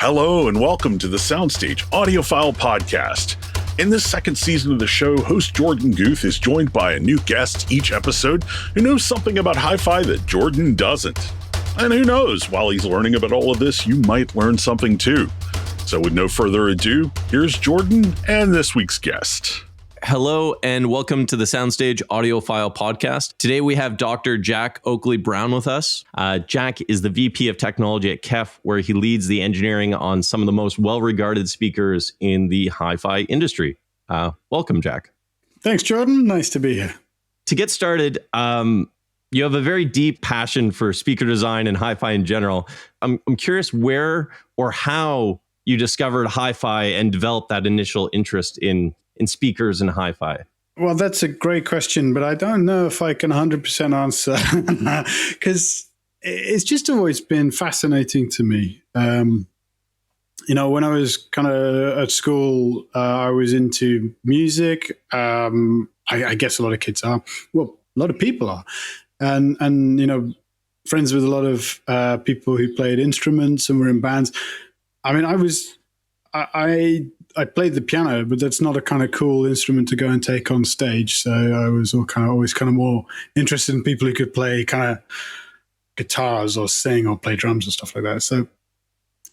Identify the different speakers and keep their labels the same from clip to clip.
Speaker 1: Hello and welcome to the SoundStage Audiophile Podcast. In this second season of the show, host Jorden Guth is joined by a new guest each episode who knows something about hi-fi that Jorden doesn't. And who knows, while he's learning about all of this, you might learn something too. So with no further ado, here's Jorden and this week's guest.
Speaker 2: Hello and welcome to the SoundStage Audiophile Podcast. Today we have Dr. Jack Oclee-Brown with us. Jack is the VP of Technology at KEF, where he leads the engineering on some of the most well-regarded speakers in the hi-fi industry. Welcome, Jack.
Speaker 3: Thanks, Jorden. Nice to be here.
Speaker 2: To get started, you have a very deep passion for speaker design and hi-fi in general. I'm curious where or how you discovered hi-fi and developed that initial interest in speakers and hi-fi?
Speaker 3: Well, that's a great question, but I don't know if I can 100% answer because it's just always been fascinating to me. When I was kind of at school, I was into music. I guess a lot of kids are. Well, a lot of people are. And friends with a lot of people who played instruments and were in bands. I mean, I played the piano, but that's not a kind of cool instrument to go and take on stage. So I was always more interested in people who could play kind of guitars or sing or play drums and stuff like that. So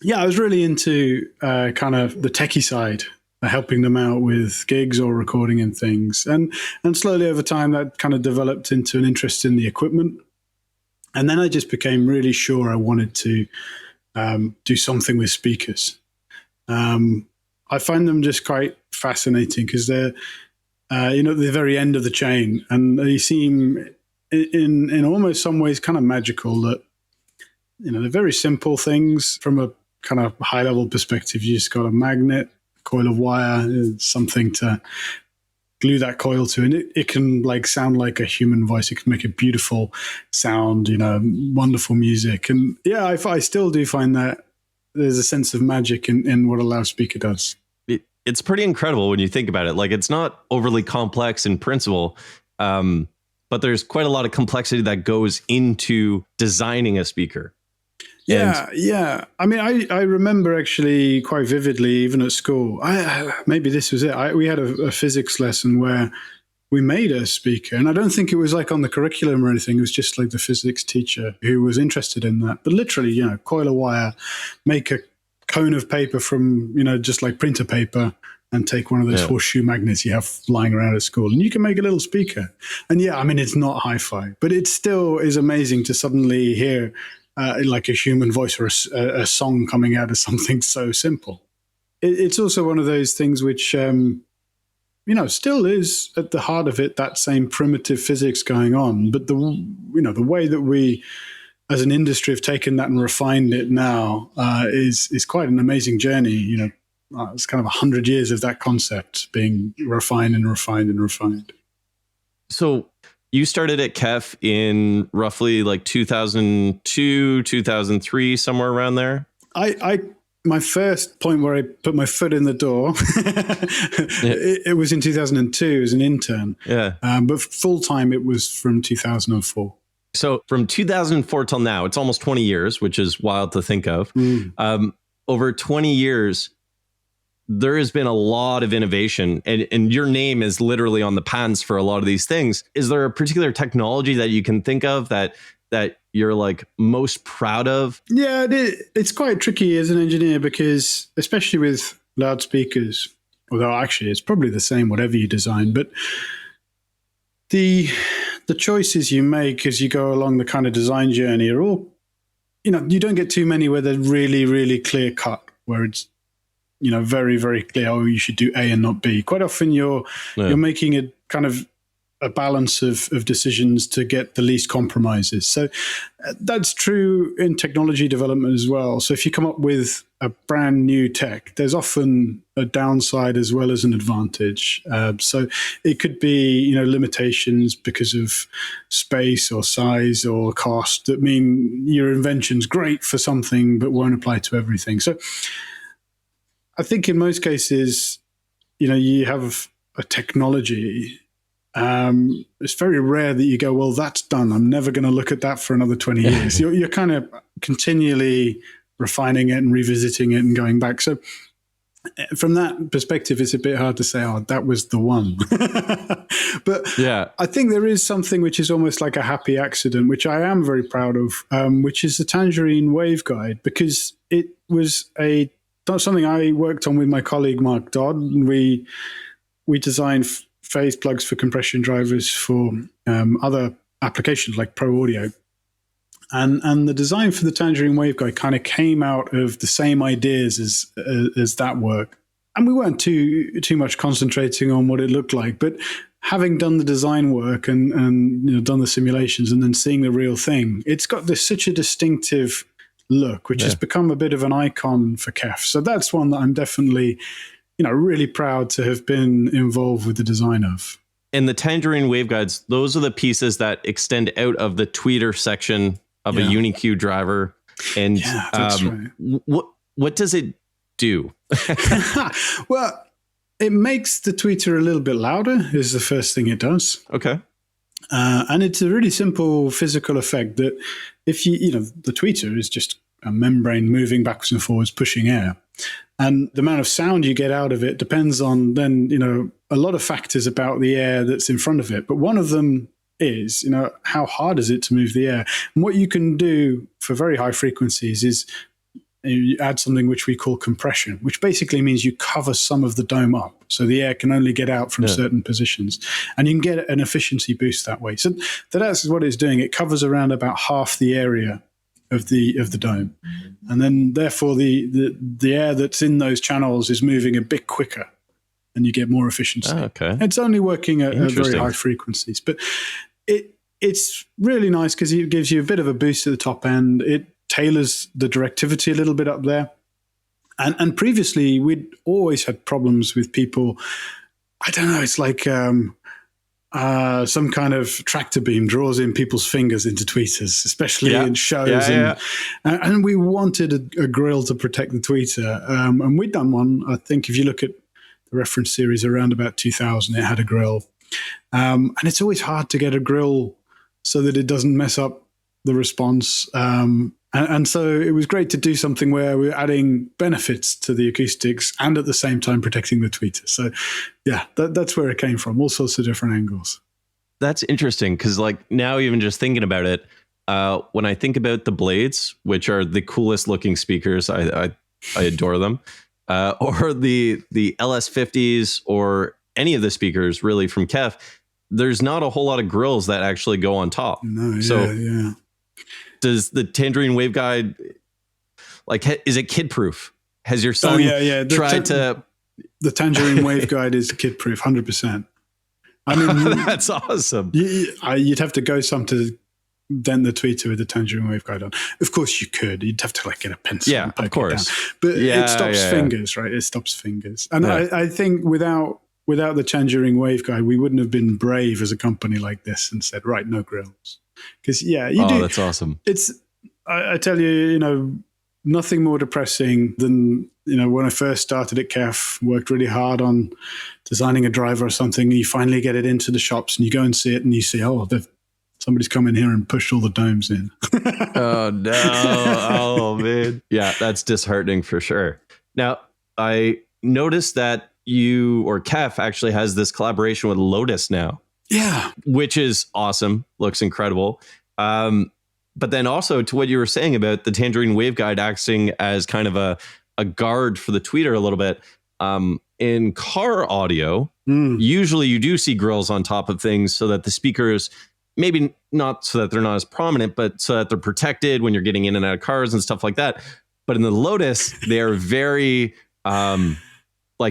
Speaker 3: yeah, I was really into kind of the techie side, helping them out with gigs or recording and things. And slowly over time, that kind of developed into an interest in the equipment. And then I just became really sure I wanted to do something with speakers. I find them just quite fascinating because they're, at the very end of the chain, and they seem in almost some ways kind of magical. That they're very simple things from a kind of high level perspective. You just got a magnet, coil of wire, something to glue that coil to, and it can sound like a human voice. It can make a beautiful sound, wonderful music, and yeah, I still do find that there's a sense of magic in what a loudspeaker does.
Speaker 2: It's pretty incredible when you think about it. It's not overly complex in principle, but there's quite a lot of complexity that goes into designing a speaker.
Speaker 3: Yeah. I mean, I remember actually quite vividly, even at school, maybe this was it. We had a physics lesson where we made a speaker, and I don't think it was on the curriculum or anything. It was just the physics teacher who was interested in that. But literally, coil of wire, make a cone of paper from, just printer paper, and take one of those horseshoe magnets you have lying around at school, and you can make a little speaker. And yeah, I mean, it's not hi-fi, but it still is amazing to suddenly hear a human voice or a song coming out of something so simple. It's also one of those things which, still is at the heart of it, that same primitive physics going on. But the way that we, as an industry, have taken that and refined it now is quite an amazing journey. It's kind of 100 years of that concept being refined and refined and refined.
Speaker 2: So you started at KEF in roughly 2002, 2003, somewhere around there?
Speaker 3: My first point where I put my foot in the door, it was in 2002 as an intern. Yeah. But full-time, it was from 2004.
Speaker 2: So from 2004 till now, it's almost 20 years, which is wild to think of. Over 20 years, there has been a lot of innovation, and your name is literally on the patents for a lot of these things. Is there a particular technology that you can think of that you're most proud of?
Speaker 3: Yeah, it's quite tricky as an engineer because, especially with loudspeakers, although actually it's probably the same whatever you design, but the choices you make as you go along the kind of design journey are all, you don't get too many where they're really, really clear cut, where it's, very, very clear, oh, you should do A and not B. Quite often you're making a kind of a balance of decisions to get the least compromises. So that's true in technology development as well. So if you come up with a brand new tech, there's often a downside as well as an advantage. So it could be, limitations because of space or size or cost that mean your invention's great for something but won't apply to everything. So I think in most cases, you have a technology. It's very rare that you go, well, that's done. I'm never going to look at that for another 20 years. You're kind of continually refining it and revisiting it and going back. So from that perspective, it's a bit hard to say, oh, that was the one. But
Speaker 2: yeah,
Speaker 3: I think there is something which is almost like a happy accident, which I am very proud of, which is the Tangerine Waveguide, because it was something I worked on with my colleague Mark Dodd. And we designed phase plugs for compression drivers for other applications like Pro Audio. And the design for the Tangerine Waveguide kind of came out of the same ideas as that work. And we weren't too much concentrating on what it looked like, but having done the design work and done the simulations and then seeing the real thing, it's got such a distinctive look, which has become a bit of an icon for KEF. So that's one that I'm definitely, really proud to have been involved with the design of.
Speaker 2: And the Tangerine Waveguides, those are the pieces that extend out of the tweeter section of a Uni-Q driver. And
Speaker 3: that's right.
Speaker 2: What does it do?
Speaker 3: Well, it makes the tweeter a little bit louder is the first thing it does.
Speaker 2: Okay.
Speaker 3: And it's a really simple physical effect that if the tweeter is just a membrane moving backwards and forwards, pushing air. And the amount of sound you get out of it depends on then, a lot of factors about the air that's in front of it. But one of them is, how hard is it to move the air? And what you can do for very high frequencies is you add something which we call compression, which basically means you cover some of the dome up. So the air can only get out from certain positions. And you can get an efficiency boost that way. So that's what it's doing. It covers around about half the area of the dome. And then therefore the air that's in those channels is moving a bit quicker and you get more efficiency.
Speaker 2: Oh, okay.
Speaker 3: It's only working at very high frequencies, but it's really nice because it gives you a bit of a boost at the top end. It tailors the directivity a little bit up there. And previously we'd always had problems with people. I don't know. It's like some kind of tractor beam draws in people's fingers into tweeters, especially in shows. And we wanted a grill to protect the tweeter. And we'd done one. I think if you look at the reference series around about 2000, it had a grill. And it's always hard to get a grill so that it doesn't mess up the response. And so it was great to do something where we're adding benefits to the acoustics and at the same time protecting the tweeter. So that's where it came from, all sorts of different angles.
Speaker 2: That's interesting because now even just thinking about it, when I think about the Blades, which are the coolest looking speakers, I adore them, or the LS50s or any of the speakers really from KEF, there's not a whole lot of grills that actually go on top.
Speaker 3: No,
Speaker 2: Does the Tangerine Waveguide, is it kid proof? Has your son tried to?
Speaker 3: The Tangerine Waveguide is kid proof, 100%. I mean,
Speaker 2: that's awesome.
Speaker 3: You'd have to go some to dent the tweeter with the Tangerine Waveguide on. Of course you could. You'd have to get a pencil.
Speaker 2: Yeah, of course.
Speaker 3: But it stops fingers, right? It stops fingers. And I think without the Tangerine Waveguide, we wouldn't have been brave as a company like this and said, right, no grills. Because do.
Speaker 2: That's awesome.
Speaker 3: It's, I tell you, nothing more depressing than, when I first started at KEF, worked really hard on designing a driver or something. And you finally get it into the shops and you go and see it and you see, somebody's come in here and pushed all the domes in.
Speaker 2: Oh, no. Oh, man. Yeah, that's disheartening for sure. Now, I noticed that KEF actually has this collaboration with Lotus now.
Speaker 3: Yeah.
Speaker 2: Which is awesome. Looks incredible. But then also to what you were saying about the Tangerine Waveguide acting as kind of a guard for the tweeter a little bit. In car audio, usually you do see grills on top of things so that the speakers, maybe not so that they're not as prominent, but so that they're protected when you're getting in and out of cars and stuff like that. But in the Lotus, they are very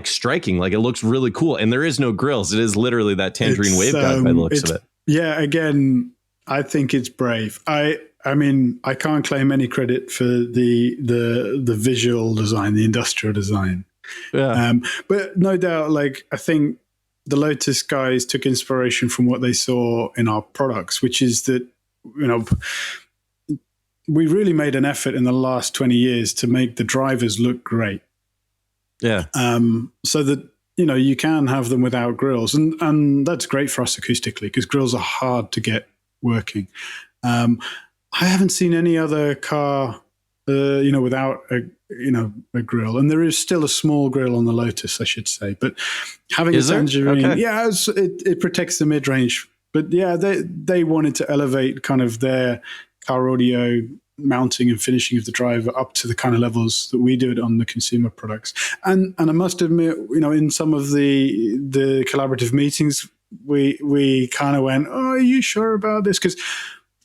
Speaker 2: striking. It looks really cool. And there is no grills. It is literally that Tangerine Waveguide by the looks of it.
Speaker 3: Yeah, again, I think it's brave. I mean, I can't claim any credit for the visual design, the industrial design. Yeah. But no doubt, I think the Lotus guys took inspiration from what they saw in our products, which is that, we really made an effort in the last 20 years to make the drivers look great.
Speaker 2: Yeah.
Speaker 3: So that, you can have them without grills. And that's great for us acoustically because grills are hard to get working. I haven't seen any other car without a grill. And there is still a small grill on the Lotus, I should say. But having a Tangerine, it protects the mid-range. But yeah, they wanted to elevate kind of their car audio mounting and finishing of the driver up to the kind of levels that we do it on the consumer products. And I must admit, in some of the collaborative meetings, we kind of went, "Oh, are you sure about this?" Because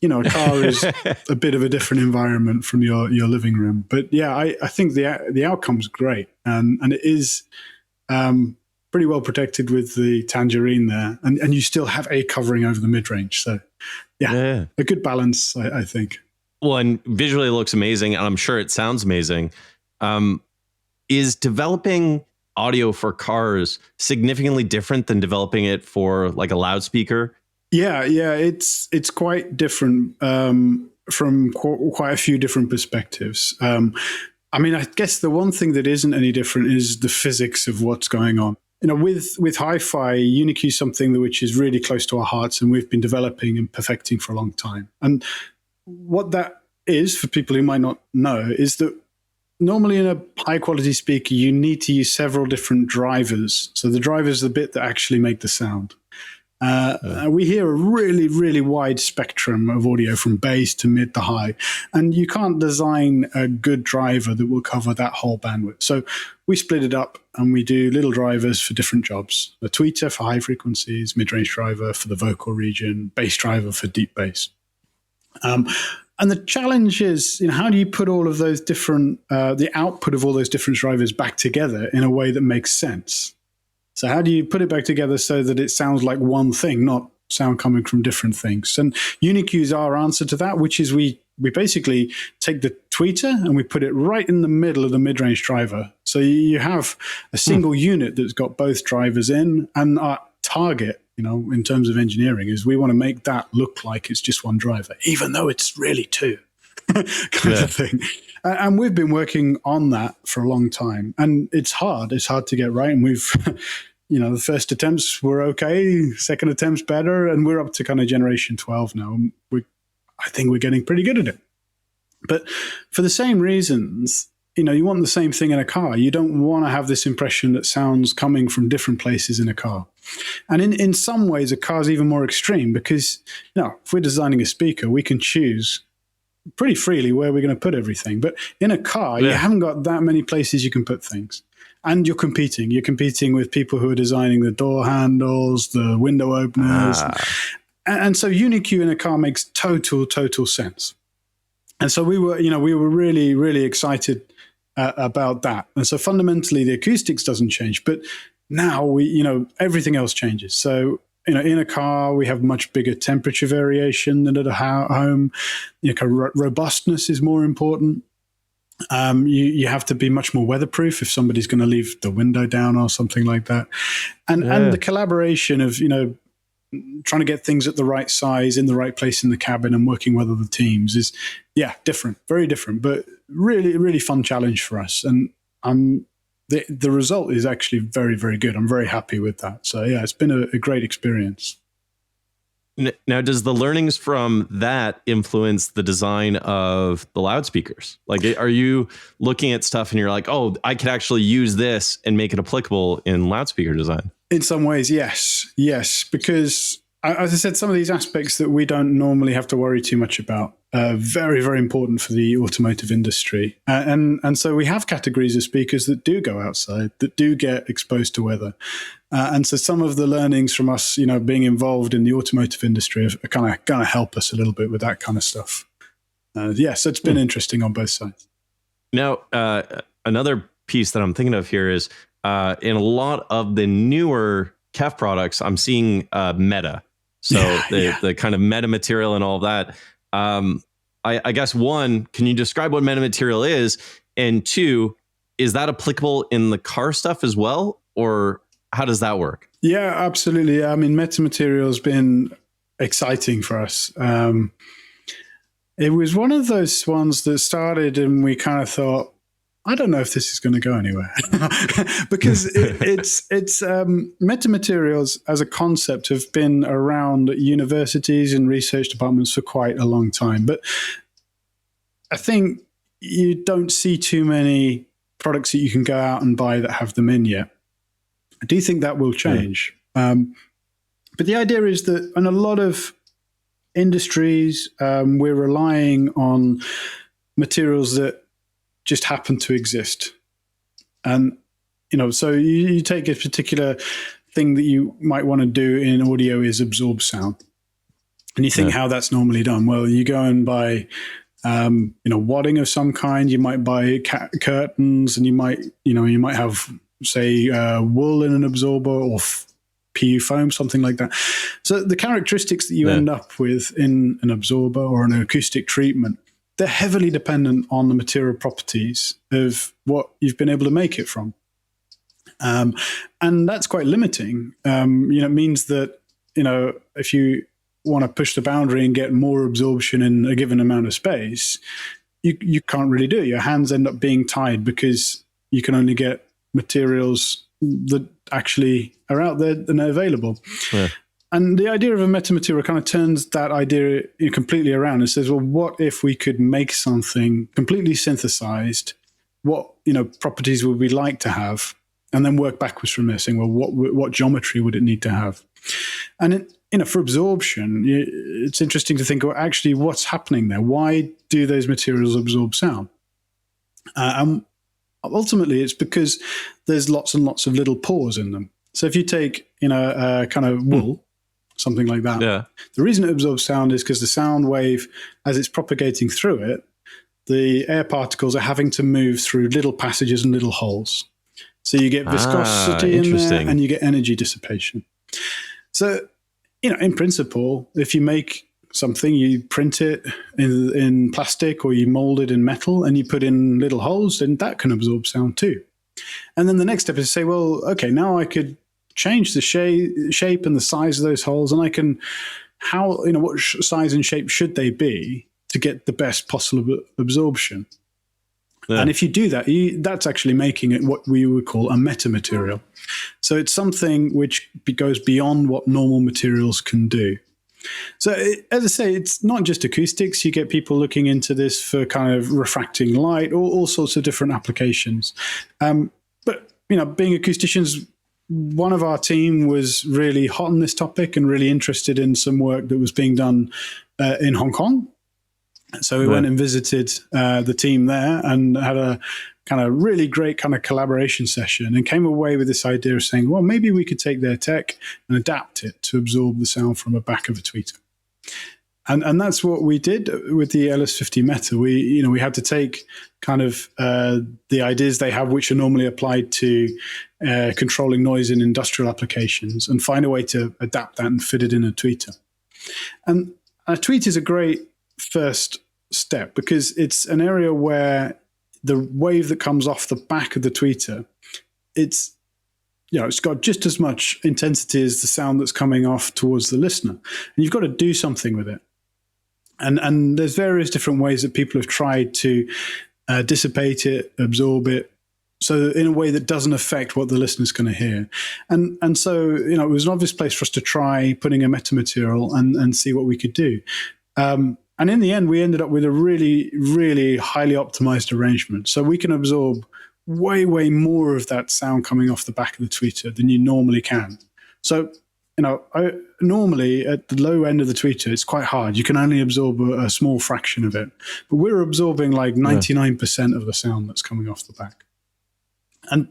Speaker 3: a car is a bit of a different environment from your living room. But yeah, I think the outcome's great, and it is pretty well protected with the Tangerine there, and you still have a covering over the mid-range. So yeah. A good balance, I think.
Speaker 2: Well, and visually it looks amazing, and I'm sure it sounds amazing. Is developing audio for cars significantly different than developing it for like a loudspeaker?
Speaker 3: Yeah, it's quite different from quite a few different perspectives. I guess the one thing that isn't any different is the physics of what's going on. With hi-fi, Uni-Q is something which is really close to our hearts, and we've been developing and perfecting for a long time. And what that is, for people who might not know, is that normally in a high-quality speaker, you need to use several different drivers. So the driver is the bit that actually make the sound. We hear a really, really wide spectrum of audio from bass to mid to high, and you can't design a good driver that will cover that whole bandwidth. So we split it up, and we do little drivers for different jobs. A tweeter for high frequencies, mid-range driver for the vocal region, bass driver for deep bass. And the challenge is, how do you put all of those different, the output of all those different drivers back together in a way that makes sense? So how do you put it back together so that it sounds like one thing, not sound coming from different things? And Uni-Q is our answer to that, which is we basically take the tweeter and we put it right in the middle of the mid-range driver. So you have a single unit that's got both drivers in, and our target, in terms of engineering, is we want to make that look like it's just one driver, even though it's really two kind of thing. And we've been working on that for a long time, and it's hard. It's hard to get right. And we've, the first attempts were okay, second attempts better, and we're up to kind of generation 12 now. And I think we're getting pretty good at it. But for the same reasons, you want the same thing in a car. You don't want to have this impression that sound's coming from different places in a car. And in some ways, a car's even more extreme because, if we're designing a speaker, we can choose pretty freely where we're going to put everything. But in a car, you haven't got that many places you can put things. And you're competing. You're competing with people who are designing the door handles, the window openers. And so Uni-Q in a car makes total sense. And so we were really, really excited about that. And so fundamentally, the acoustics doesn't change, but now everything else changes. So, in a car, we have much bigger temperature variation than at a home. Robustness is more important. You have to be much more weatherproof if somebody's going to leave the window down or something like that. And the collaboration of, trying to get things at the right size in the right place in the cabin and working with other teams is, different, very different, but really, really fun challenge for us. And the result is actually very, very good. I'm very happy with that. So it's been a great experience.
Speaker 2: Now, does the learnings from that influence the design of the loudspeakers? Like, are you looking at stuff and you're like, oh, I could actually use this and make it applicable in loudspeaker design? In
Speaker 3: some ways, yes. Yes, because as I said, some of these aspects that we don't normally have to worry too much about are very, very important for the automotive industry. And so we have categories of speakers that do go outside, that do get exposed to weather. And so some of the learnings from us, being involved in the automotive industry are kind of going to help us a little bit with that kind of stuff. So it's been interesting on both sides.
Speaker 2: Now, another piece that I'm thinking of here is in a lot of the newer KEF products, I'm seeing meta. So the kind of meta material and all of that. I guess, one, can you describe what meta material is? And two, is that applicable in the car stuff as well? Or how does that work?
Speaker 3: Yeah, absolutely. I mean, meta material has been exciting for us. It was one of those ones that started and we kind of thought, I don't know if this is going to go anywhere because it's metamaterials as a concept have been around at universities and research departments for quite a long time. But I think you don't see too many products that you can go out and buy that have them in yet. I do think that will change. But the idea is that in a lot of industries, we're relying on materials that just happen to exist. And, so you take a particular thing that you might want to do in audio is absorb sound. And you think how that's normally done. Well, you go and buy, wadding of some kind. You might buy curtains, and you might have, say, wool in an absorber or PU foam, something like that. So the characteristics that you end up with in an absorber or an acoustic treatment, they're heavily dependent on the material properties of what you've been able to make it from. And that's quite limiting. It means that, if you want to push the boundary and get more absorption in a given amount of space, you can't really do it. Your hands end up being tied because you can only get materials that actually are out there and are available. Yeah. And the idea of a metamaterial kind of turns that idea completely around and says, well, what if we could make something completely synthesized? What properties would we like to have? And then work backwards from there, saying, well, what geometry would it need to have? And for absorption, it's interesting to think, well, actually, what's happening there? Why do those materials absorb sound? And ultimately, it's because there's lots and lots of little pores in them. So if you take, a kind of wool, something like that, the reason it absorbs sound is because the sound wave, as it's propagating through it, the air particles are having to move through little passages and little holes. So you get viscosity in there, and you get energy dissipation. So, in principle, if you make something, you print it in plastic or you mold it in metal and you put in little holes, then that can absorb sound too. And then the next step is to say, well, okay, now I could change the shape and the size of those holes, and I can, what size and shape should they be to get the best possible absorption? Yeah. And if you do that, that's actually making it what we would call a metamaterial. So it's something which goes beyond what normal materials can do. So as I say, it's not just acoustics. You get people looking into this for kind of refracting light, all sorts of different applications. But, being acousticians, one of our team was really hot on this topic and really interested in some work that was being done in Hong Kong. So we went and visited the team there and had a kind of really great kind of collaboration session, and came away with this idea of saying, well, maybe we could take their tech and adapt it to absorb the sound from the back of a tweeter. And that's what we did with the LS50 Meta. We had to take kind of the ideas they have, which are normally applied to controlling noise in industrial applications, and find a way to adapt that and fit it in a tweeter. And a tweeter is a great first step because it's an area where the wave that comes off the back of the tweeter, it's got just as much intensity as the sound that's coming off towards the listener, and you've got to do something with it. And there's various different ways that people have tried to dissipate it, absorb it, so in a way that doesn't affect what the listener's going to hear. And so it was an obvious place for us to try putting a metamaterial and see what we could do. And in the end, we ended up with a really, really highly optimized arrangement. So we can absorb way, way more of that sound coming off the back of the tweeter than you normally can. So, normally at the low end of the tweeter, it's quite hard. You can only absorb a small fraction of it. But we're absorbing like 99% of the sound that's coming off the back. And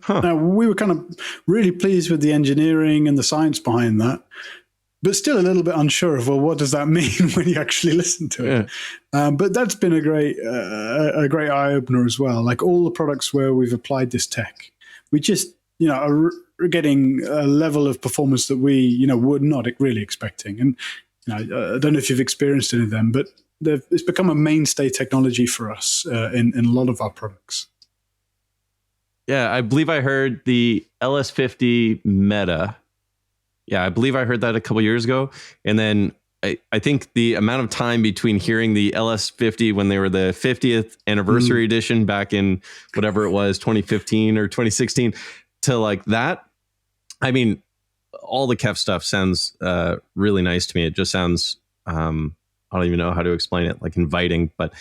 Speaker 3: now we were kind of really pleased with the engineering and the science behind that, but still a little bit unsure of, well, what does that mean when you actually listen to it? Yeah. But that's been a great eye-opener as well. Like all the products where we've applied this tech, we just, are getting a level of performance that we, were not really expecting. And I don't know if you've experienced any of them, but it's become a mainstay technology for us in a lot of our products.
Speaker 2: Yeah, I believe I heard the LS50 Meta. Yeah, I believe I heard that a couple years ago. And then I think the amount of time between hearing the LS50 when they were the 50th anniversary edition back in whatever it was, 2015 or 2016, to like that. I mean, all the KEF stuff sounds really nice to me. It just sounds, I don't even know how to explain it, like inviting. But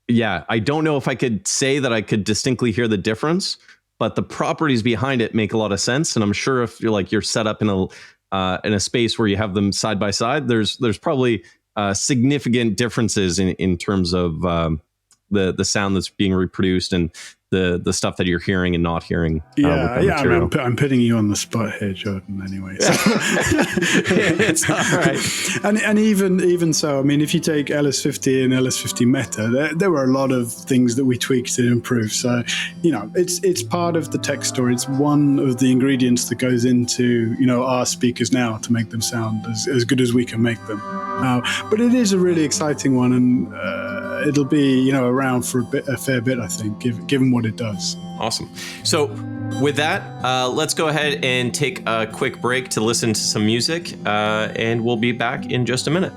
Speaker 2: yeah, I don't know if I could say that I could distinctly hear the difference, but the properties behind it make a lot of sense. And I'm sure if you're set up in a space where you have them side by side, there's probably significant differences in terms of the sound that's being reproduced and the stuff that you're hearing and not hearing.
Speaker 3: I'm putting you on the spot here, Jorden. Anyway, so.
Speaker 2: It's all right.
Speaker 3: And even so, I mean, if you take LS50 and LS50 Meta, there were a lot of things that we tweaked and improved. So, it's part of the tech story. It's one of the ingredients that goes into our speakers now to make them sound as good as we can make them. But it is a really exciting one, and it'll be around for a fair bit, I think, given what it does.
Speaker 2: Awesome. So with that, let's go ahead and take a quick break to listen to some music, and we'll be back in just a minute.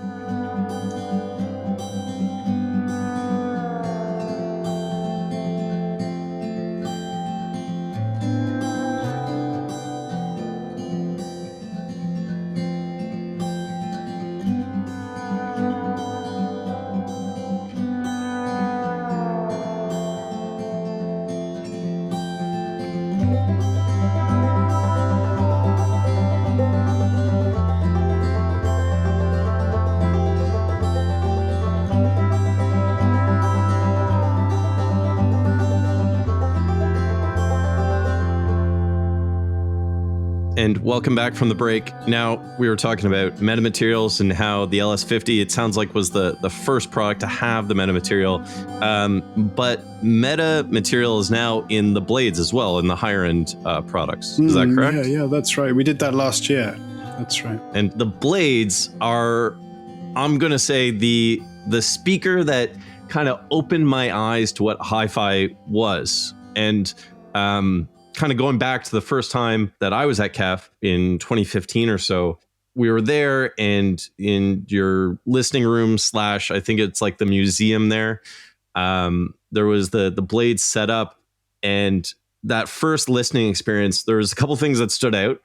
Speaker 2: And welcome back from the break. Now, we were talking about metamaterials and how the LS50, it sounds like, was the first product to have the metamaterial. But metamaterial is now in the blades as well, in the higher end products. Is that correct?
Speaker 3: Yeah, that's right. We did that last year. That's right.
Speaker 2: And the blades are, I'm going to say, the speaker that kind of opened my eyes to what hi-fi was. And kind of going back to the first time that I was at KEF in 2015 or so, we were there, and in your listening room / I think it's like the museum there, there was the blades set up, and that first listening experience, there was a couple things that stood out.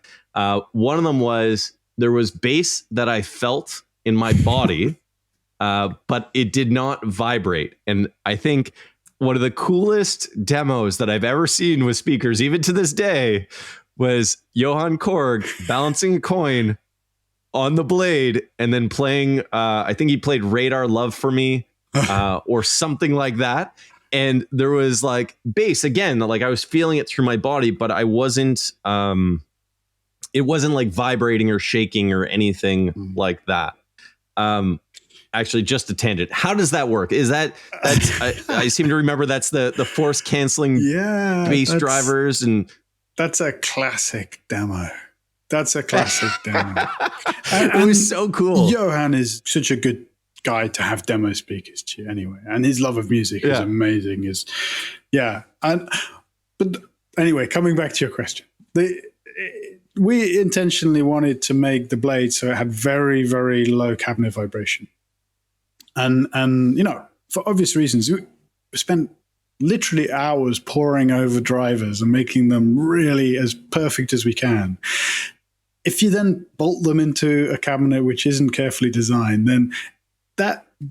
Speaker 2: One of them was there was bass that I felt in my body, but it did not vibrate. And I think one of the coolest demos that I've ever seen with speakers, even to this day, was Johan Korg balancing a coin on the blade and then playing, I think he played Radar Love for Me, or something like that. And there was like bass again, like I was feeling it through my body, but I wasn't, it wasn't like vibrating or shaking or anything like that. Actually, just a tangent. How does that work? Is that's I seem to remember that's the force canceling bass drivers, and
Speaker 3: that's a classic demo. It
Speaker 2: was so cool.
Speaker 3: Johan is such a good guy to have demo speakers to anyway, and his love of music is amazing. But anyway, coming back to your question, we intentionally wanted to make the blade so it had very, very low cabinet vibration. And for obvious reasons, we spent literally hours poring over drivers and making them really as perfect as we can. If you then bolt them into a cabinet which isn't carefully designed, then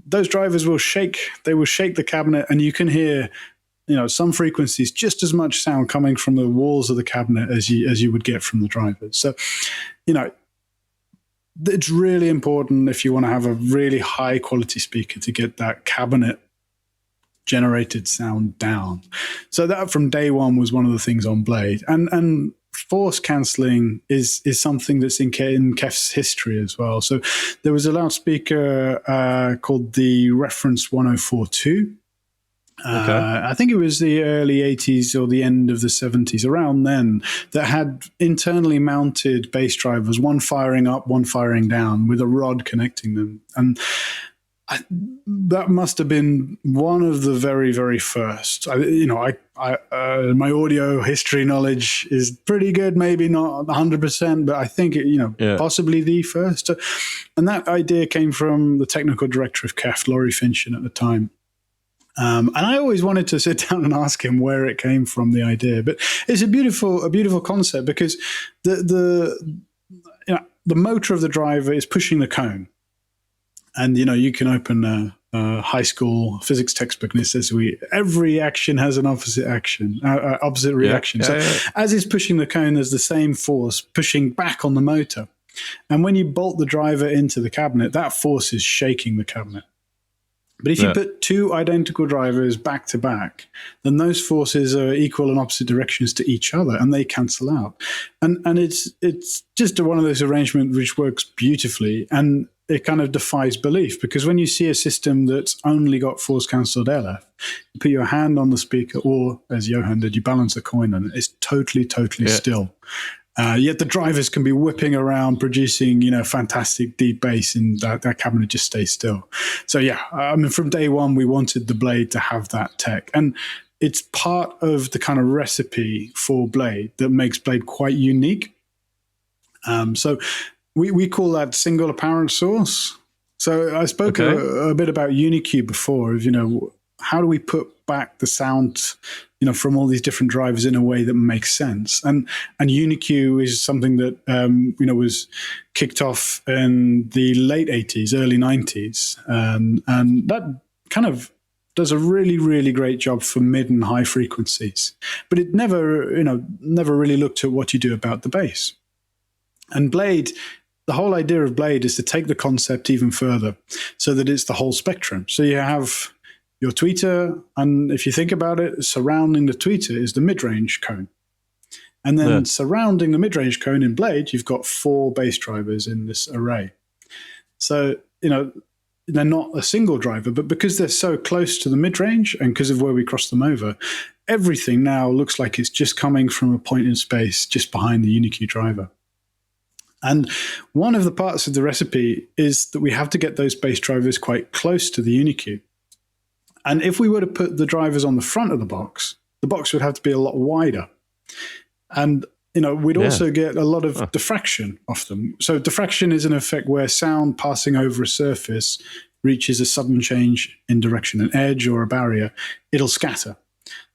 Speaker 3: those drivers will shake. They will shake the cabinet, and you can hear, some frequencies, just as much sound coming from the walls of the cabinet as you would get from the drivers. So, it's really important if you want to have a really high quality speaker to get that cabinet generated sound down. So that from day one was one of the things on Blade. And force cancelling is something that's in KEF's history as well. So there was a loudspeaker called the Reference 1042. I think it was the early 80s or the end of the 70s, around then, that had internally mounted bass drivers, one firing up, one firing down, with a rod connecting them. And that must have been one of the very, very first. My audio history knowledge is pretty good, maybe not 100%, but I think possibly the first. And that idea came from the technical director of KEF, Laurie Finchen, at the time. And I always wanted to sit down and ask him where it came from, the idea. But it's a beautiful concept, because the motor of the driver is pushing the cone. And, you can open a high school physics textbook and it says every action has an opposite reaction. As it's pushing the cone, there's the same force pushing back on the motor. And when you bolt the driver into the cabinet, that force is shaking the cabinet. But if you put two identical drivers back to back, then those forces are equal and opposite directions to each other, and they cancel out. And it's just one of those arrangements which works beautifully, and it kind of defies belief, because when you see a system that's only got force cancelled LF, you put your hand on the speaker, or as Johan did, you balance a coin on it. It's totally still. Yet the drivers can be whipping around, producing, fantastic deep bass, and that cabinet just stays still. So from day one, we wanted the Blade to have that tech. And it's part of the kind of recipe for Blade that makes Blade quite unique. So we call that single apparent source. So I spoke a bit about Uni-Q before, of, how do we put back the sound from all these different drivers in a way that makes sense. And Uni-Q is something that, was kicked off in the late 80s, early 90s. And that kind of does a really, really great job for mid and high frequencies. But it never really looked at what you do about the bass. And Blade, the whole idea of Blade is to take the concept even further so that it's the whole spectrum. So you have your tweeter, and if you think about it, surrounding the tweeter is the mid-range cone. And then surrounding the mid-range cone in Blade, you've got 4 bass drivers in this array. So, they're not a single driver, but because they're so close to the mid-range and because of where we cross them over, everything now looks like it's just coming from a point in space just behind the Uni-Q driver. And one of the parts of the recipe is that we have to get those bass drivers quite close to the Uni-Q. And if we were to put the drivers on the front of the box would have to be a lot wider. And, we'd also get a lot of diffraction off them. So diffraction is an effect where sound passing over a surface reaches a sudden change in direction, an edge or a barrier, it'll scatter.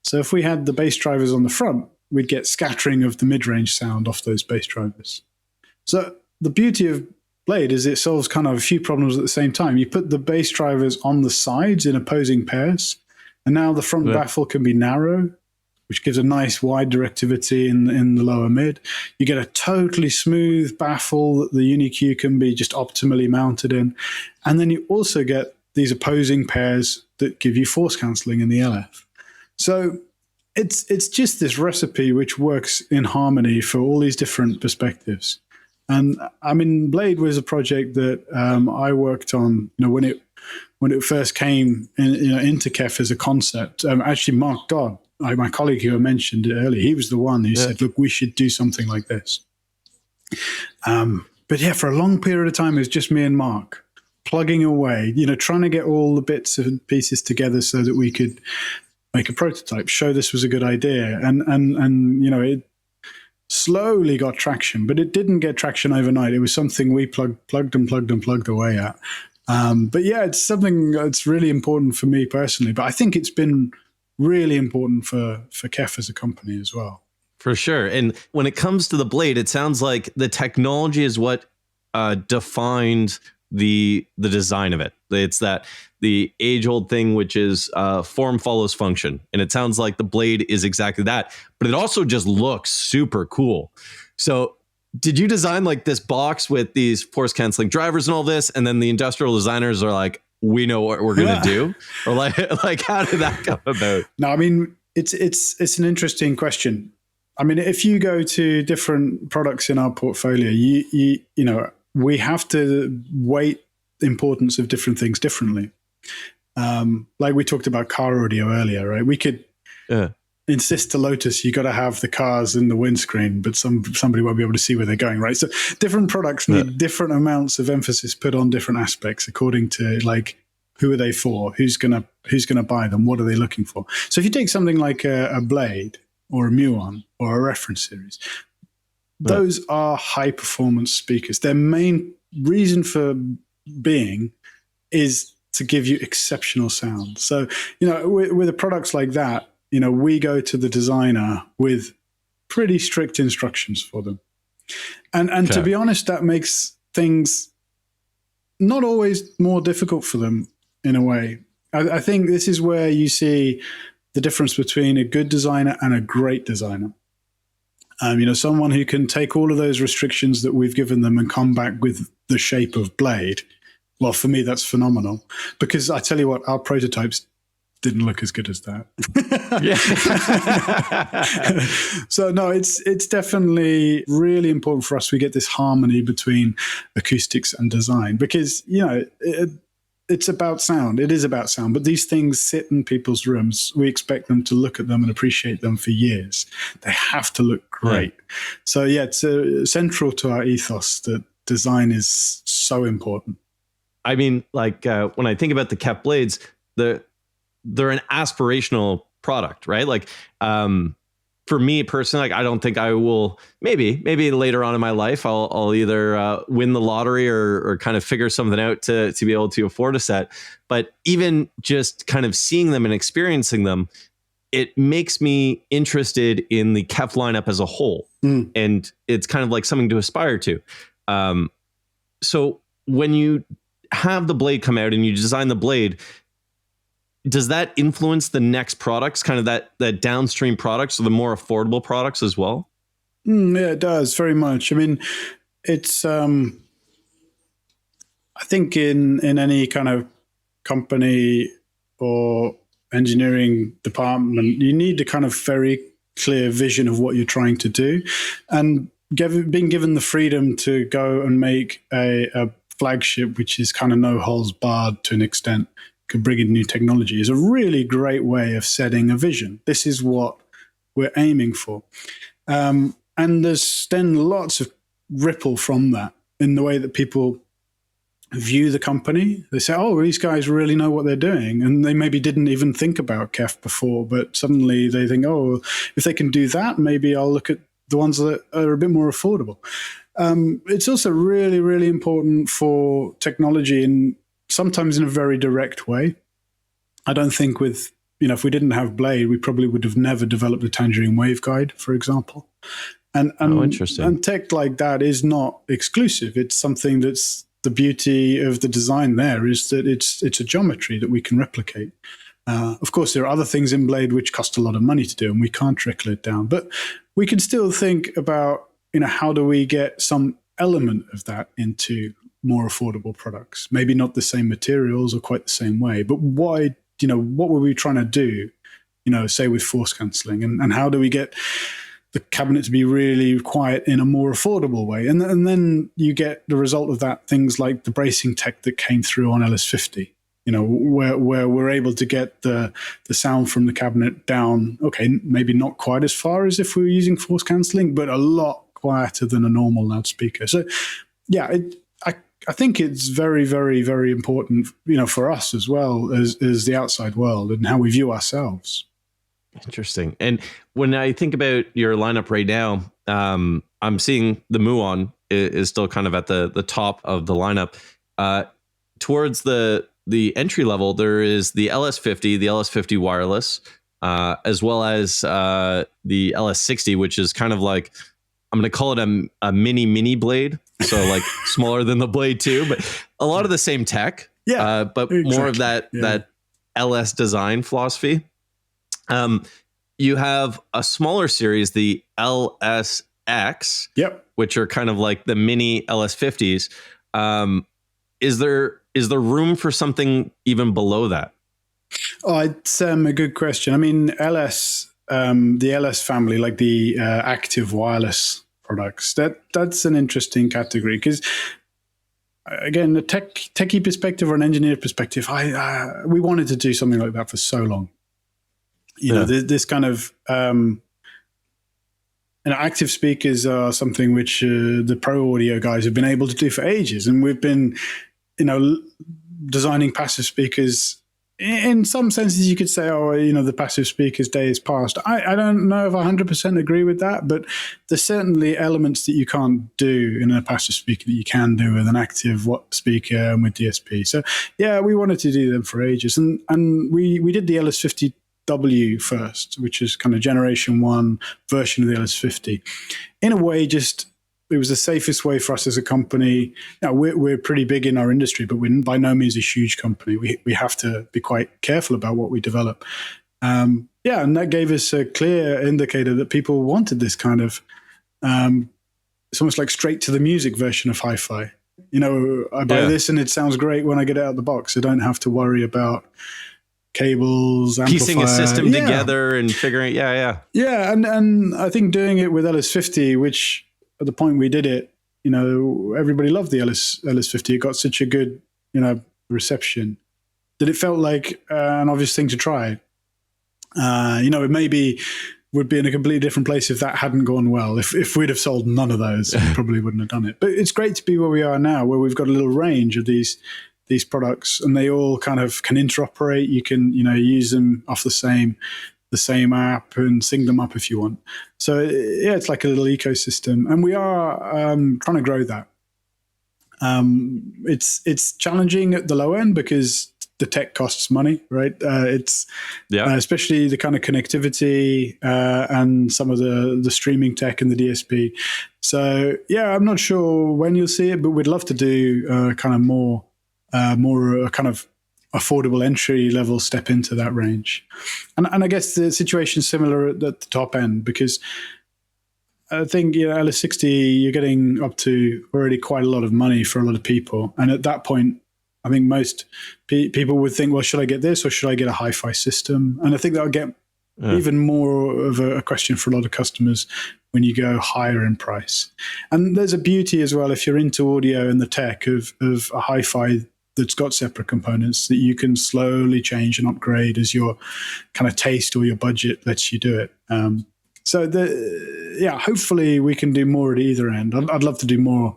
Speaker 3: So if we had the bass drivers on the front, we'd get scattering of the mid-range sound off those bass drivers. So the beauty of Blade is it solves kind of a few problems at the same time. You put the bass drivers on the sides in opposing pairs, and now the front baffle can be narrow, which gives a nice wide directivity in the lower mid. You get a totally smooth baffle that the Uni-Q can be just optimally mounted in. And then you also get these opposing pairs that give you force cancelling in the LF. So it's just this recipe which works in harmony for all these different perspectives. And I mean, Blade was a project that I worked on, when it first came into KEF as a concept. Actually, Mark Dodd, my colleague who I mentioned earlier, he was the one who said, "Look, we should do something like this." But for a long period of time, it was just me and Mark plugging away, trying to get all the bits and pieces together so that we could make a prototype, show this was a good idea, and it slowly got traction, but it didn't get traction overnight. It was something we plugged away at. But it's something that's really important for me personally. But I think it's been really important for KEF as a company as well.
Speaker 2: For sure. And when it comes to the Blade, it sounds like the technology is what defined the design of it. It's that the age-old thing, which is form follows function. And it sounds like the Blade is exactly that. But it also just looks super cool. So did you design like this box with these force canceling drivers and all this, and then the industrial designers are like, we know what we're going to do? Or like how did that come about?
Speaker 3: No, I mean, it's an interesting question. I mean, if you go to different products in our portfolio, we have to weight the importance of different things differently. Like we talked about car audio earlier, right? We could insist to Lotus, you got to have the cars in the windscreen, but somebody won't be able to see where they're going, right? So different products need different amounts of emphasis put on different aspects according to like, who are they for? Who's gonna buy them? What are they looking for? So if you take something like a Blade or a Muon or a reference series, those are high performance speakers. Their main reason for being is to give you exceptional sound. So, with the products like that, we go to the designer with pretty strict instructions for them. And to be honest, that makes things not always more difficult for them in a way. I think this is where you see the difference between a good designer and a great designer. Someone who can take all of those restrictions that we've given them and come back with the shape of blade. Well, for me, that's phenomenal, because I tell you what, our prototypes didn't look as good as that. So no, it's definitely really important for us. We get this harmony between acoustics and design, because it's about sound. It is about sound, but these things sit in people's rooms. We expect them to look at them and appreciate them for years. They have to look great. Yeah. So yeah, it's central to our ethos that design is so important.
Speaker 2: I mean, like when I think about the KEF blades, they're an aspirational product, right? Like for me personally, like I don't think I will. Maybe later on in my life, I'll either win the lottery or kind of figure something out to be able to afford a set. But even just kind of seeing them and experiencing them, it makes me interested in the KEF lineup as a whole, and it's kind of like something to aspire to. So when you have the blade come out and you design the blade, does that influence the next products, kind of that downstream products, or the more affordable products as well?
Speaker 3: Yeah, it does very much. I mean, it's I think in any kind of company or engineering department, you need a kind of very clear vision of what you're trying to do, and being given the freedom to go and make a flagship, which is kind of no holes barred to an extent, could bring in new technology, is a really great way of setting a vision. This is what we're aiming for. And there's then lots of ripple from that in the way that people view the company. They say, oh, these guys really know what they're doing. And they maybe didn't even think about KEF before, but suddenly they think, oh, if they can do that, maybe I'll look at the ones that are a bit more affordable. It's also really, really important for technology, and sometimes in a very direct way. I don't think if we didn't have Blade, we probably would have never developed the Tangerine Waveguide, for example. And
Speaker 2: interesting.
Speaker 3: And tech like that is not exclusive. It's something that's the beauty of the design there, is that it's a geometry that we can replicate. Of course, there are other things in Blade which cost a lot of money to do, and we can't trickle it down. But we can still think about, how do we get some element of that into more affordable products? Maybe not the same materials or quite the same way, but why? What were we trying to do? Say with force cancelling, and how do we get the cabinet to be really quiet in a more affordable way? And then you get the result of that, things like the bracing tech that came through on LS50. Where we're able to get the sound from the cabinet down, okay, maybe not quite as far as if we were using force cancelling, but a lot quieter than a normal loudspeaker. So, yeah, I think it's very, very, very important, for us as well as the outside world and how we view ourselves.
Speaker 2: Interesting. And when I think about your lineup right now, I'm seeing the Muon is still kind of at the top of the lineup. Towards the entry level, there is the LS50, the LS50 wireless, as well as the LS60, which is kind of like, I'm going to call it a mini blade. So like smaller than the Blade 2, but a lot of the same tech.
Speaker 3: Yeah,
Speaker 2: but exactly. More of that LS design philosophy. You have a smaller series, the LSX, which are kind of like the mini LS50s. Is there room for something even below that?
Speaker 3: Oh, it's a good question. I mean, the LS family, like the active wireless products, that's an interesting category, because again, a techie perspective or an engineer perspective, we wanted to do something like that for so long. This kind of active speakers are something which the pro audio guys have been able to do for ages, and we've been designing passive speakers. In some senses, you could say, the passive speakers day is past. I don't know if I 100% agree with that, but there's certainly elements that you can't do in a passive speaker that you can do with an active speaker and with DSP. So, yeah, we wanted to do them for ages. And we did the LS50W first, which is kind of generation 1 version of the LS50. In a way, just it was the safest way for us as a company. Now, we're pretty big in our industry, but we're by no means a huge company. We have to be quite careful about what we develop. And that gave us a clear indicator that people wanted this kind of, it's almost like straight to the music version of hi-fi. I buy this and it sounds great when I get it out of the box. I don't have to worry about cables,
Speaker 2: piecing a system
Speaker 3: yeah.
Speaker 2: together and figuring, yeah.
Speaker 3: And I think doing it with LS50, which at the point we did it, everybody loved the LS50. It got such a good, reception that it felt like an obvious thing to try. It maybe would be in a completely different place if that hadn't gone well. If we'd have sold none of those, we probably wouldn't have done it. But it's great to be where we are now, where we've got a little range of these products, and they all kind of can interoperate. You can, use them off the same app and sync them up if you want. So yeah, it's like a little ecosystem, and we are trying to grow that. It's challenging at the low end because the tech costs money, right? Especially the kind of connectivity and some of the streaming tech and the DSP. So yeah, I'm not sure when you'll see it, but we'd love to do kind of more kind of affordable entry level step into that range. And I guess the situation's similar at the top end, because I think LS60, you're getting up to already quite a lot of money for a lot of people. And at that point, I think most people would think, well, should I get this or should I get a hi-fi system? And I think that'll get even more of a question for a lot of customers when you go higher in price. And there's a beauty as well, if you're into audio and the tech of a hi-fi that's got separate components, that you can slowly change and upgrade as your kind of taste or your budget lets you do it. Hopefully we can do more at either end. I'd love to do more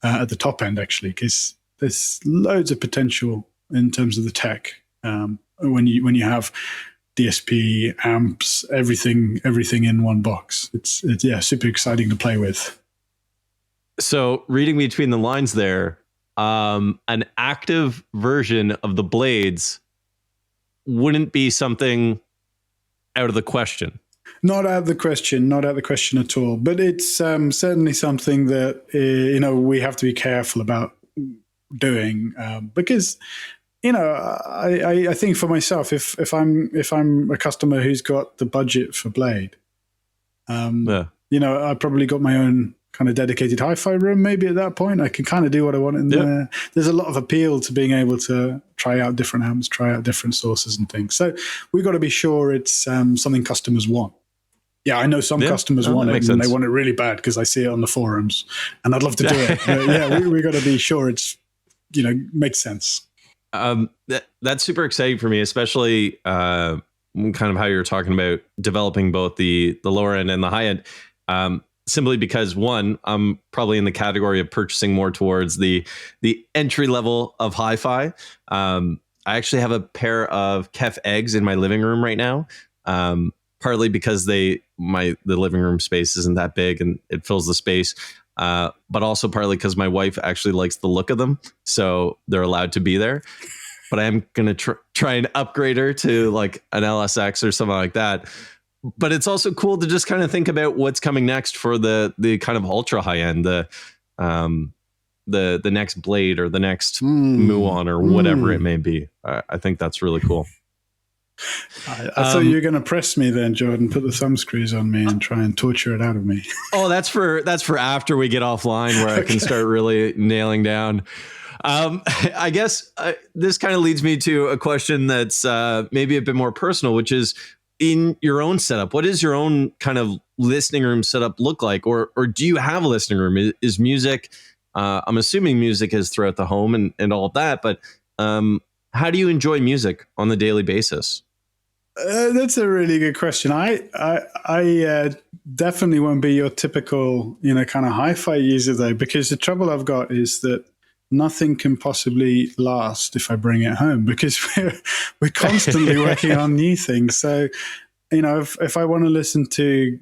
Speaker 3: at the top end, actually, because there's loads of potential in terms of the tech. When you have DSP, amps, everything in one box, it's super exciting to play with.
Speaker 2: So reading between the lines there, an active version of the blades wouldn't be something out of the question.
Speaker 3: Not out of the question at all. But it's certainly something that we have to be careful about doing, because I think for myself, if I'm a customer who's got the budget for Blade, I probably got my own kind of dedicated hi-fi room. Maybe at that point I can kind of do what I want in there. There's a lot of appeal to being able to try out different amps, try out different sources and things. So we've got to be sure it's something customers want. Yeah, I know some customers want it, and they want it really bad because I see it on the forums, and I'd love to do it. But yeah, we got to be sure it's makes sense.
Speaker 2: That's super exciting for me, especially kind of how you're talking about developing both the lower end and the high end. Simply because, one, I'm probably in the category of purchasing more towards the entry level of hi-fi. I actually have a pair of KEF eggs in my living room right now. Partly because the living room space isn't that big and it fills the space, but also partly because my wife actually likes the look of them, so they're allowed to be there. But I am going to try and upgrade her to like an LSX or something like that. But it's also cool to just kind of think about what's coming next for the kind of ultra high end, the next Blade or the next Muon or whatever it may be. I think that's really cool.
Speaker 3: I thought you were going to press me then, Jorden, put the thumb screws on me and try and torture it out of me.
Speaker 2: Oh, that's for after we get offline, where I can start really nailing down. I guess this kind of leads me to a question that's maybe a bit more personal, which is, in your own setup, what does your own kind of listening room setup look like? Or do you have a listening room? Is music, I'm assuming music is throughout the home and all of that, but how do you enjoy music on the daily basis?
Speaker 3: That's a really good question. I definitely won't be your typical, kind of hi-fi user though, because the trouble I've got is that nothing can possibly last if I bring it home, because we're constantly working on new things. So, if I want to listen to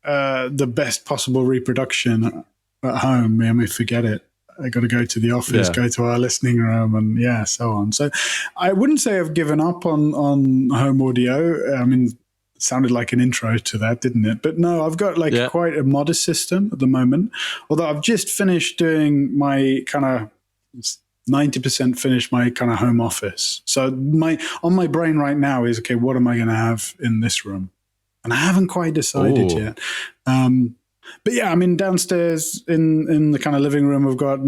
Speaker 3: the best possible reproduction at home, I mean, forget it. I got to go to the office, go to our listening room, and so on. So I wouldn't say I've given up on home audio. I mean, sounded like an intro to that, didn't it? But no, I've got quite a modest system at the moment. Although I've just finished doing my kind of 90% finished my kind of home office. So on my brain right now is, okay, what am I going to have in this room? And I haven't quite decided yet. But yeah, I mean, downstairs in the kind of living room, I've got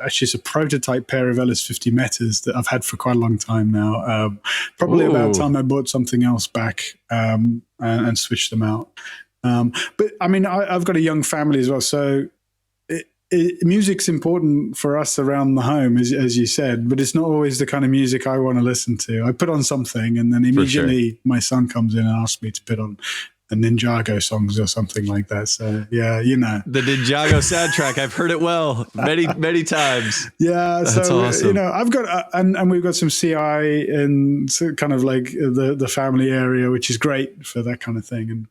Speaker 3: actually it's a prototype pair of LS50 Metas that I've had for quite a long time now. Probably about time I bought something else back and switched them out. But I mean, I've got a young family as well, so music's important for us around the home, as you said, but it's not always the kind of music I want to listen to. I put on something, and then immediately my son comes in and asks me to put on the Ninjago songs or something like that. So yeah, you know, the
Speaker 2: Ninjago soundtrack. I've heard it many times.
Speaker 3: Yeah,
Speaker 2: that's
Speaker 3: so
Speaker 2: awesome.
Speaker 3: You know, I've got and we've got some CI in kind of like the family area, which is great for that kind of thing. And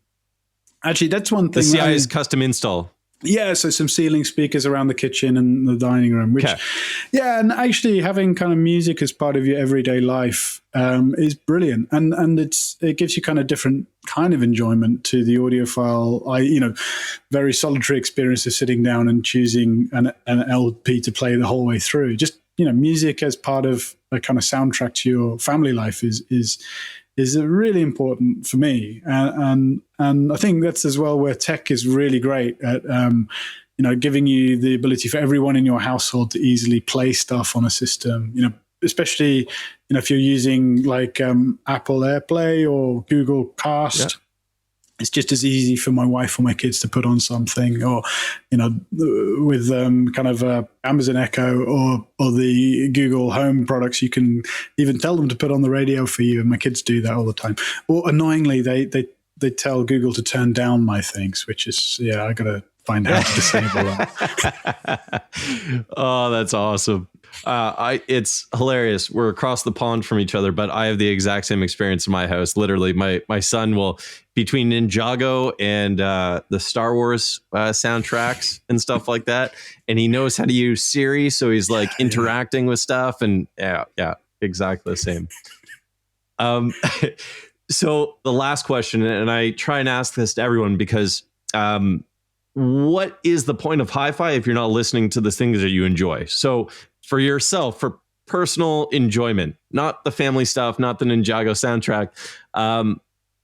Speaker 3: actually, that's one thing.
Speaker 2: The CI is custom install.
Speaker 3: Yeah, so some ceiling speakers around the kitchen and the dining room, which, yeah, and actually having kind of music as part of your everyday life is brilliant, and it gives you kind of different kind of enjoyment to the audiophile. Very solitary experience of sitting down and choosing an LP to play the whole way through. Just music as part of a kind of soundtrack to your family life is really important for me, and I think that's as well where tech is really great at giving you the ability for everyone in your household to easily play stuff on a system. Especially if you're using like Apple AirPlay or Google Cast. Yeah. It's just as easy for my wife or my kids to put on something, or with kind of Amazon Echo or the Google Home products, you can even tell them to put on the radio for you, and my kids do that all the time. Or annoyingly, they tell Google to turn down my things, which is I got to find out how to disable that.
Speaker 2: Oh, that's awesome. It's hilarious. We're across the pond from each other, but I have the exact same experience in my house. Literally, my son will, between Ninjago and the Star Wars soundtracks and stuff like that, and he knows how to use Siri, so he's like interacting with stuff, and yeah, exactly the same. So the last question, and I try and ask this to everyone because what is the point of hi-fi if you're not listening to the things that you enjoy? So for yourself, for personal enjoyment, not the family stuff, not the Ninjago soundtrack,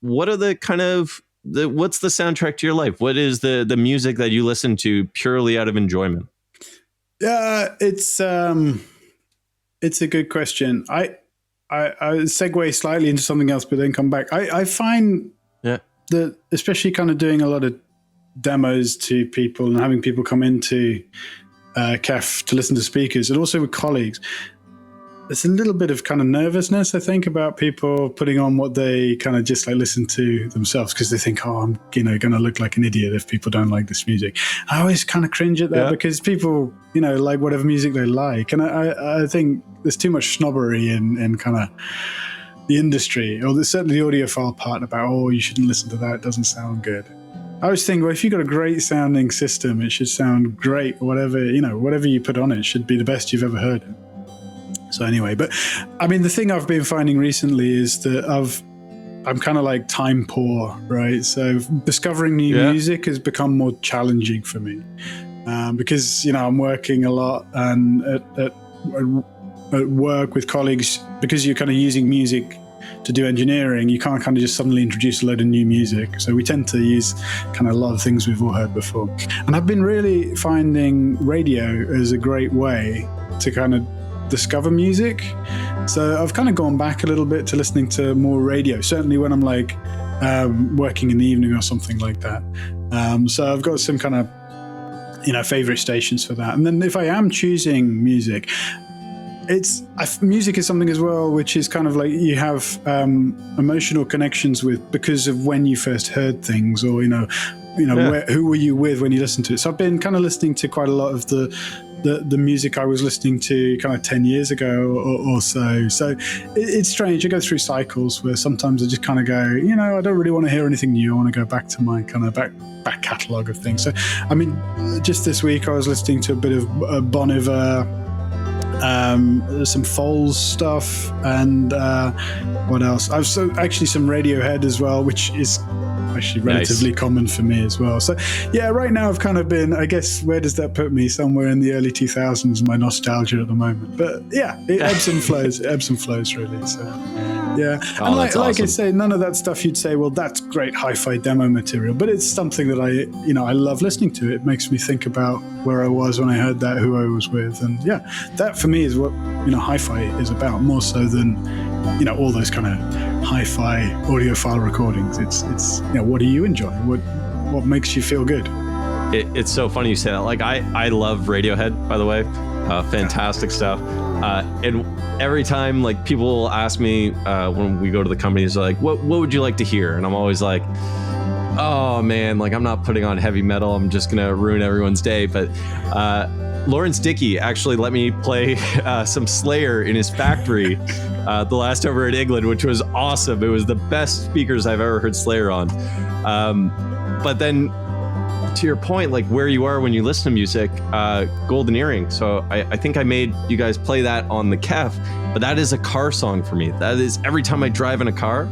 Speaker 2: what are the kind of what's the soundtrack to your life? What is the music that you listen to purely out of enjoyment?
Speaker 3: Yeah, it's a good question. I segue slightly into something else, but then come back. I find that, especially kind of doing a lot of demos to people and having people come into KEF to listen to speakers, and also with colleagues, there's a little bit of kind of nervousness, I think, about people putting on what they kind of just like listen to themselves, because they think, I'm going to look like an idiot if people don't like this music. I always kind of cringe at that because people, like whatever music they like. And I think there's too much snobbery in kind of the industry, or there's certainly the audiophile part about, you shouldn't listen to that, it doesn't sound good. I always think, well, if you've got a great sounding system, it should sound great. Whatever you put on it should be the best you've ever heard. So anyway, but I mean, the thing I've been finding recently is that I'm kind of like time poor, right? So discovering new music has become more challenging for me because, I'm working a lot, and at work with colleagues, because you're kind of using music to do engineering, you can't kind of just suddenly introduce a load of new music. So we tend to use kind of a lot of things we've all heard before. And I've been really finding radio as a great way to kind of discover music. So I've kind of gone back a little bit to listening to more radio, certainly when I'm like working in the evening or something like that. So I've got some kind of, favorite stations for that. And then if I am choosing music, music is something as well which is kind of like you have emotional connections with because of when you first heard things, or who were you with when you listened to it. So I've been kind of listening to quite a lot of the music I was listening to kind of 10 years ago or so. So it's strange. I go through cycles where sometimes I just kind of go, I don't really want to hear anything new. I want to go back to my kind of back catalogue of things. So I mean, just this week I was listening to a bit of Bon Iver, There's some Foles stuff, and what else? I've actually some Radiohead as well, which is actually relatively common for me as well. So yeah, right now I've kind of been, I guess, where does that put me? Somewhere in the early 2000s, my nostalgia at the moment. But yeah, it ebbs and flows. It ebbs and flows really. So yeah, and like I say, none of that stuff you'd say, well, that's great hi-fi demo material, but it's something that I love listening to. It makes me think about where I was when I heard that, who I was with, and yeah, that for me is what hi-fi is about, more so than all those kind of hi-fi audiophile recordings. It's what do you enjoy? What makes you feel good?
Speaker 2: It's so funny you say that. Like I love Radiohead, by the way. Fantastic stuff. And every time like people will ask me when we go to the companies, like, what would you like to hear? And I'm always like, oh man, like I'm not putting on heavy metal. I'm just gonna ruin everyone's day. But Lawrence Dickey actually let me play some Slayer in his factory the last over at England, which was awesome. It was the best speakers I've ever heard Slayer on. But then to your point, like where you are when you listen to music, Golden Earring. So I think I made you guys play that on the KEF, but that is a car song for me. That is every time I drive in a car,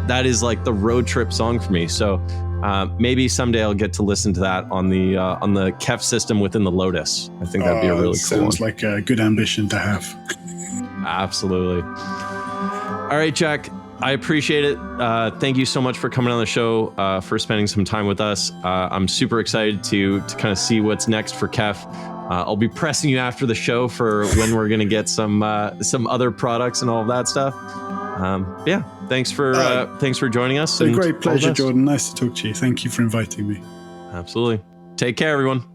Speaker 2: that is like the road trip song for me. So maybe someday I'll get to listen to that on the KEF system within the Lotus. I think that'd be a really cool one.
Speaker 3: Sounds like a good ambition to have.
Speaker 2: Absolutely. All right, Jack, I appreciate it. Thank you so much for coming on the show, for spending some time with us. I'm super excited to kind of see what's next for KEF. I'll be pressing you after the show for when we're going to get some other products and all of that stuff. Yeah, thanks for joining us.
Speaker 3: It's a great pleasure, Jorden. Nice to talk to you. Thank you for inviting me.
Speaker 2: Absolutely. Take care, everyone.